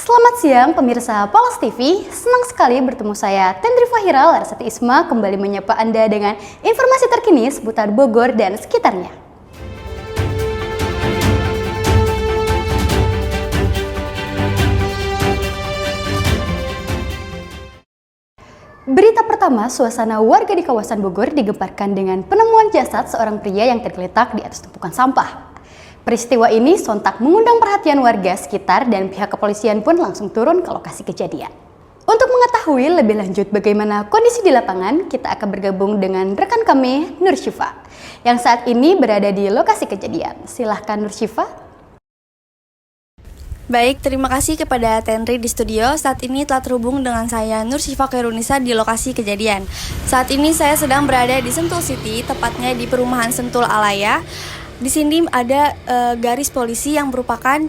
Selamat siang pemirsa Polos TV, senang sekali bertemu saya Tendri Fahira Larsati Isma kembali menyapa Anda dengan informasi terkini seputar Bogor dan sekitarnya. Berita pertama, suasana warga di kawasan Bogor digemparkan dengan penemuan jasad seorang pria yang tergeletak di atas tumpukan sampah. Peristiwa ini sontak mengundang perhatian warga sekitar dan pihak kepolisian pun langsung turun ke lokasi kejadian. Untuk mengetahui lebih lanjut bagaimana kondisi di lapangan, kita akan bergabung dengan rekan kami Nur Syifa yang saat ini berada di lokasi kejadian. Silahkan Nur Syifa. Baik, terima kasih kepada Tendri di studio. Saat ini telah terhubung dengan saya Nur Syifa Khairunisa di lokasi kejadian. Saat ini saya sedang berada di Sentul City, tepatnya di perumahan Sentul Alaya. Di sini ada garis polisi yang merupakan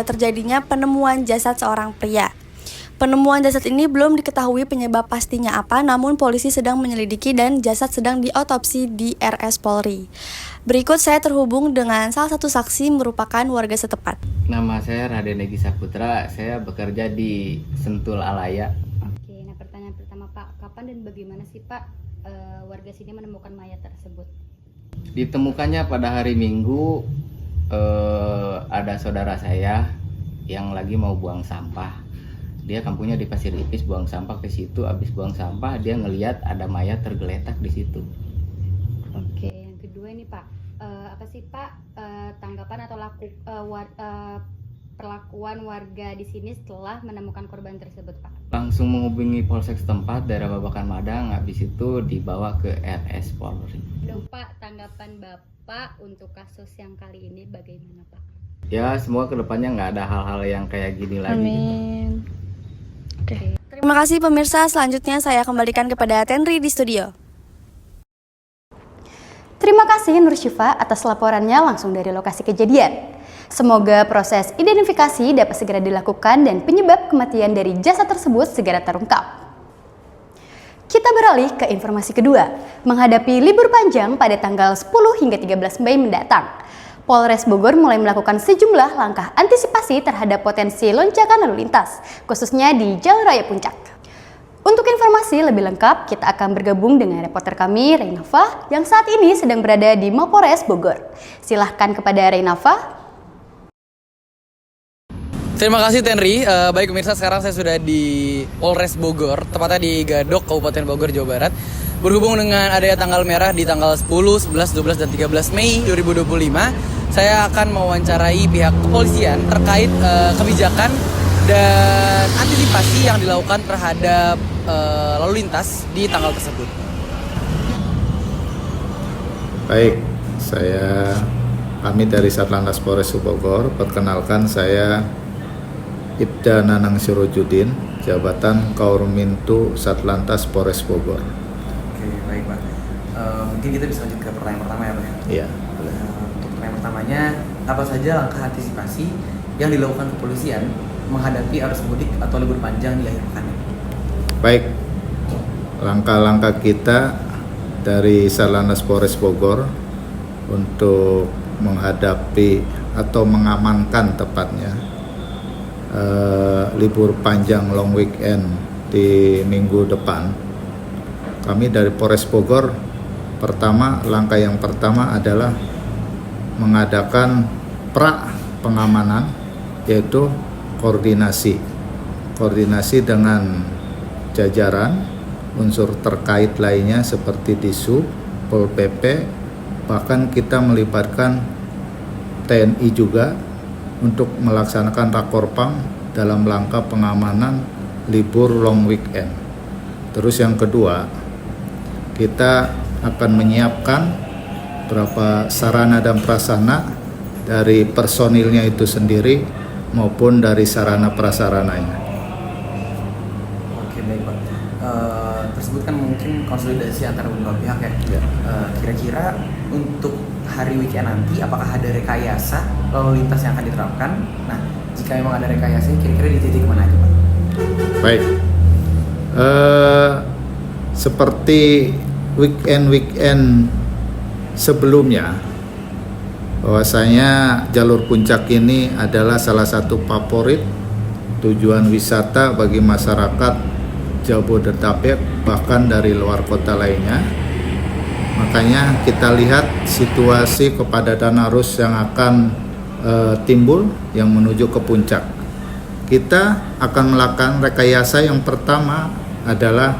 terjadinya penemuan jasad seorang pria. Penemuan jasad ini belum diketahui penyebab pastinya apa, namun polisi sedang menyelidiki dan jasad sedang diotopsi di RS Polri. Berikut saya terhubung dengan salah satu saksi merupakan warga setempat. Nama saya Raden Egi Saputra, saya bekerja di Sentul Alaya. Oke, nah pertanyaan pertama Pak, kapan dan bagaimana sih Pak warga sini menemukan mayat tersebut? Ditemukannya pada hari Minggu, ada saudara saya yang lagi mau buang sampah. Dia kampungnya di Pasir Ipis, buang sampah ke situ. Habis buang sampah, dia ngelihat ada mayat tergeletak di situ. Oke, yang kedua ini Pak, apa sih Pak tanggapan atau perlakuan warga di sini setelah menemukan korban tersebut Pak? Langsung menghubungi polsek setempat daerah Babakan Madang, habis itu dibawa ke RS Polri. Dong Pak, tanggapan Bapak untuk kasus yang kali ini bagaimana Pak? Ya, semua kedepannya nggak ada hal-hal yang kayak gini lagi. Amin. Oke. Terima kasih pemirsa, selanjutnya saya kembalikan kepada Tendri di studio. Terima kasih Nur Syifa atas laporannya langsung dari lokasi kejadian. Semoga proses identifikasi dapat segera dilakukan dan penyebab kematian dari jasad tersebut segera terungkap. Kita beralih ke informasi kedua, menghadapi libur panjang pada tanggal 10 hingga 13 Mei mendatang. Polres Bogor mulai melakukan sejumlah langkah antisipasi terhadap potensi lonjakan lalu lintas, khususnya di Jalur Raya Puncak. Untuk informasi lebih lengkap, kita akan bergabung dengan reporter kami, Reynava, yang saat ini sedang berada di Mapores Bogor. Silahkan kepada Reynava. Terima kasih Tenri. Baik pemirsa, sekarang saya sudah di Polres Bogor, tepatnya di Gadok, Kabupaten Bogor, Jawa Barat. Berhubung dengan adanya tanggal merah di tanggal 10, 11, 12, dan 13 Mei 2025, saya akan mewawancarai pihak kepolisian terkait kebijakan dan antisipasi yang dilakukan terhadap lalu lintas di tanggal tersebut. Baik, kami dari Satlantas Polres Bogor. Perkenalkan, saya Ibda Nanang Sirojudin, jabatan Kaurmintu Satlantas Polres Bogor. Oke, baik Pak. Mungkin kita bisa lanjut ke pertanyaan pertama ya Pak? Iya, boleh. Untuk pertanyaan pertamanya, apa saja langkah antisipasi yang dilakukan kepolisian menghadapi arus mudik atau libur panjang di akhir pekan ini? Baik, langkah-langkah kita dari Satlantas Polres Bogor untuk menghadapi atau mengamankan tepatnya libur panjang long weekend di minggu depan. Kami dari Polres Bogor, langkah yang pertama adalah mengadakan pengamanan, yaitu koordinasi dengan jajaran unsur terkait lainnya seperti Disub, Pol PP, bahkan kita melibatkan TNI juga untuk melaksanakan rakorpam dalam rangka pengamanan libur long weekend. Terus yang kedua, kita akan menyiapkan beberapa sarana dan prasarana dari personilnya itu sendiri maupun dari sarana prasarananya. Oke, baik Pak. Tersebut kan mungkin konsolidasi antara beberapa pihak ya. Kira-kira untuk hari weekend nanti apakah ada rekayasa lalu lintas yang akan diterapkan? Nah, jika memang ada rekayasa, kira-kira di titik mana aja Pak? Baik, seperti weekend sebelumnya, bahwasanya jalur puncak ini adalah salah satu favorit tujuan wisata bagi masyarakat Jabodetabek bahkan dari luar kota lainnya. Makanya kita lihat situasi kepadatan arus yang akan timbul yang menuju ke puncak. Kita akan melakukan rekayasa. Yang pertama adalah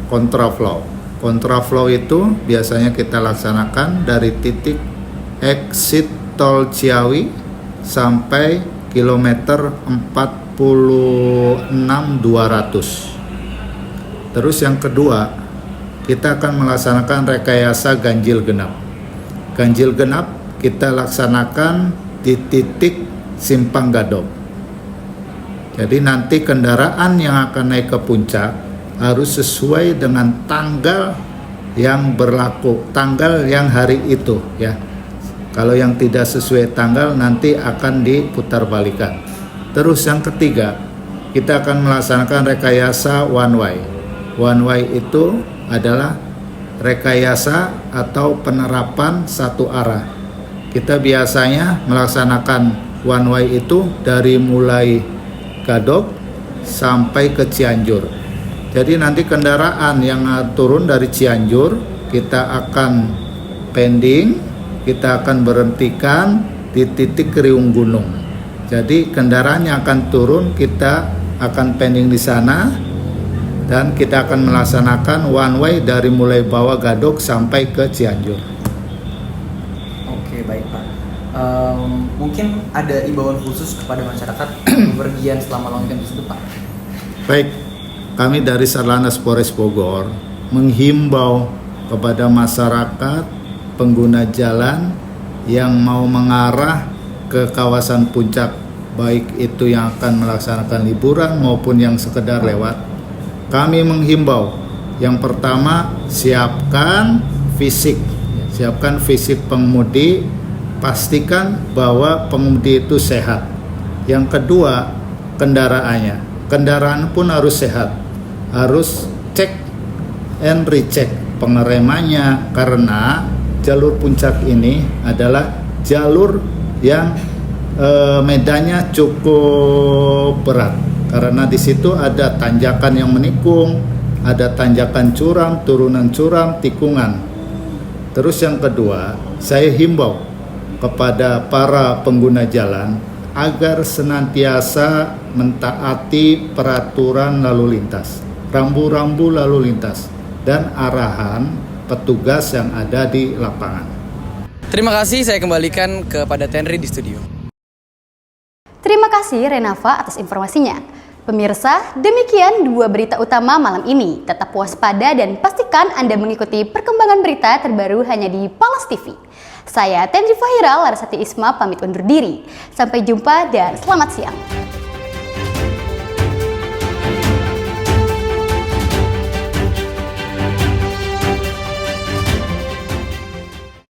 kontraflow. Kontraflow itu biasanya kita laksanakan dari titik exit tol Ciawi sampai kilometer 46.200. Terus yang kedua, kita akan melaksanakan rekayasa ganjil genap. Ganjil genap kita laksanakan di titik Simpang Gadok. Jadi nanti kendaraan yang akan naik ke puncak harus sesuai dengan tanggal yang berlaku, tanggal yang hari itu ya. Kalau yang tidak sesuai tanggal nanti akan diputarbalikan. Terus yang ketiga, kita akan melaksanakan rekayasa one way. One way itu adalah rekayasa atau penerapan satu arah. Kita biasanya melaksanakan one way itu dari mulai Gadok sampai ke Cianjur. Jadi nanti kendaraan yang turun dari Cianjur kita akan pending, kita akan berhentikan di titik Riung Gunung. Jadi kendaraan yang akan turun kita akan pending di sana dan kita akan melaksanakan one way dari mulai bawah Gadok sampai ke Cianjur. Oke, baik Pak. Mungkin ada imbauan khusus kepada masyarakat bepergian selama long weekend tersebut, Pak? Baik, kami dari Satlantas Polres Bogor menghimbau kepada masyarakat pengguna jalan yang mau mengarah ke kawasan puncak, baik itu yang akan melaksanakan liburan maupun yang sekedar lewat. Kami menghimbau yang pertama, siapkan fisik pengemudi, pastikan bahwa pengemudi itu sehat. Yang kedua, kendaraan pun harus sehat, harus cek and recheck pengeremannya, karena jalur puncak ini adalah jalur yang medannya cukup berat, karena di situ ada tanjakan yang menikung, ada tanjakan curam, turunan curam, tikungan. Terus yang kedua, saya himbau kepada para pengguna jalan agar senantiasa mentaati peraturan lalu lintas, rambu-rambu lalu lintas, dan arahan petugas yang ada di lapangan. Terima kasih, saya kembalikan kepada Tenri di studio. Terima kasih Renava atas informasinya. Pemirsa, demikian dua berita utama malam ini. Tetap waspada dan pastikan Anda mengikuti perkembangan berita terbaru hanya di Palas TV. Saya Tenri Fahira Larasati Isma pamit undur diri. Sampai jumpa dan selamat siang.